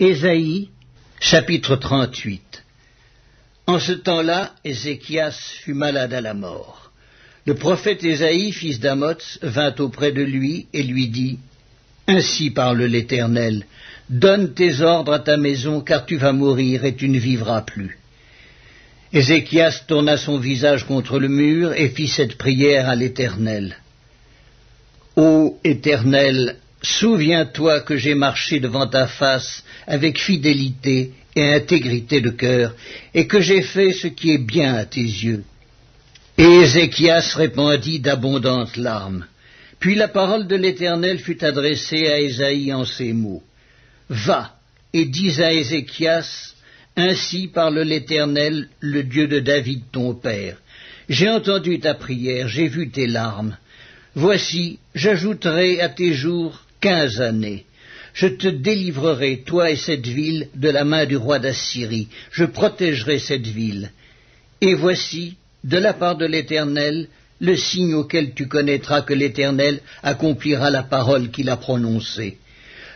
Ésaïe, chapitre 38. En ce temps-là, Ézéchias fut malade à la mort. Le prophète Ésaïe, fils d'Amoz, vint auprès de lui et lui dit « Ainsi parle l'Éternel, donne tes ordres à ta maison, car tu vas mourir et tu ne vivras plus. » Ézéchias tourna son visage contre le mur et fit cette prière à l'Éternel. « Ô Éternel, souviens-toi que j'ai marché devant ta face avec fidélité et intégrité de cœur, et que j'ai fait ce qui est bien à tes yeux. » Et Ézéchias répandit d'abondantes larmes. Puis la parole de l'Éternel fut adressée à Ésaïe en ces mots. « Va et dis à Ézéchias, ainsi parle l'Éternel, le Dieu de David ton père. J'ai entendu ta prière, j'ai vu tes larmes. Voici, j'ajouterai à tes jours 15 années. Je te délivrerai, toi et cette ville, de la main du roi d'Assyrie. Je protégerai cette ville. Et voici, de la part de l'Éternel, le signe auquel tu connaîtras que l'Éternel accomplira la parole qu'il a prononcée.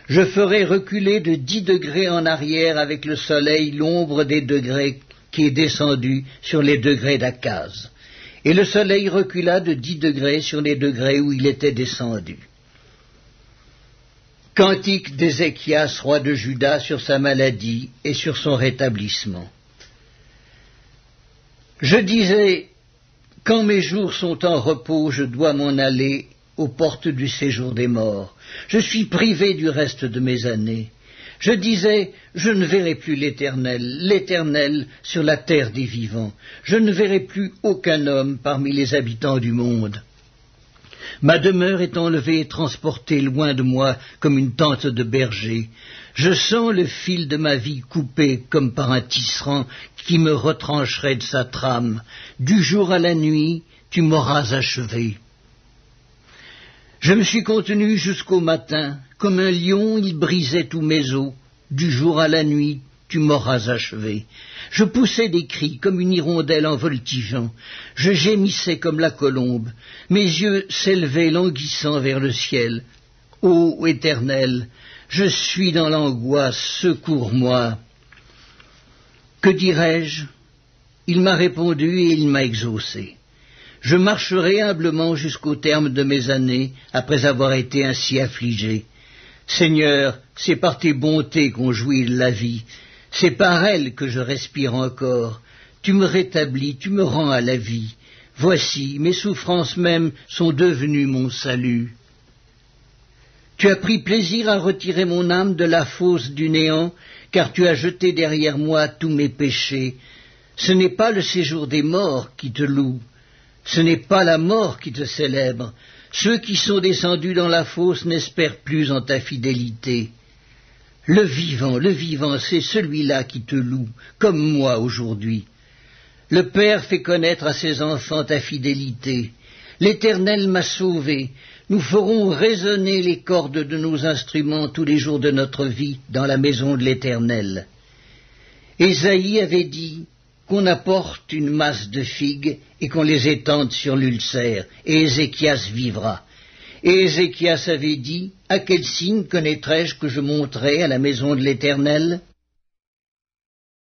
Je ferai reculer de 10 degrés en arrière avec le soleil l'ombre des degrés qui est descendue sur les degrés d'Akaz. Et le soleil recula de 10 degrés sur les degrés où il était descendu. Cantique d'Ézéchias, roi de Juda, sur sa maladie et sur son rétablissement. Je disais, quand mes jours sont en repos, je dois m'en aller aux portes du séjour des morts. Je suis privé du reste de mes années. Je disais, je ne verrai plus l'Éternel sur la terre des vivants. Je ne verrai plus aucun homme parmi les habitants du monde. Ma demeure est enlevée et transportée loin de moi comme une tente de berger. Je sens le fil de ma vie coupé comme par un tisserand qui me retrancherait de sa trame. Du jour à la nuit, tu m'auras achevé. Je me suis contenu jusqu'au matin. Comme un lion, il brisait tous mes os. Du jour à la nuit, tu m'auras achevé. Je poussais des cris comme une hirondelle en voltigeant. Je gémissais comme la colombe. Mes yeux s'élevaient languissant vers le ciel. Ô Éternel, je suis dans l'angoisse, secours-moi. Que dirais-je? Il m'a répondu et il m'a exaucé. Je marcherai humblement jusqu'au terme de mes années, après avoir été ainsi affligé. Seigneur, c'est par tes bontés qu'on jouit de la vie. C'est par elles que je respire encore. Tu me rétablis, tu me rends à la vie. Voici, mes souffrances mêmes sont devenues mon salut. Tu as pris plaisir à retirer mon âme de la fosse du néant, car tu as jeté derrière moi tous mes péchés. Ce n'est pas le séjour des morts qui te loue. Ce n'est pas la mort qui te célèbre. Ceux qui sont descendus dans la fosse n'espèrent plus en ta fidélité. Le vivant, c'est celui-là qui te loue, comme moi aujourd'hui. Le Père fait connaître à ses enfants ta fidélité. L'Éternel m'a sauvé. Nous ferons résonner les cordes de nos instruments tous les jours de notre vie dans la maison de l'Éternel. Ésaïe avait dit qu'on apporte une masse de figues et qu'on les étende sur l'ulcère, et Ézéchias vivra. Et Ézéchias avait dit, à quel signe connaîtrai-je que je monterai à la maison de l'Éternel ?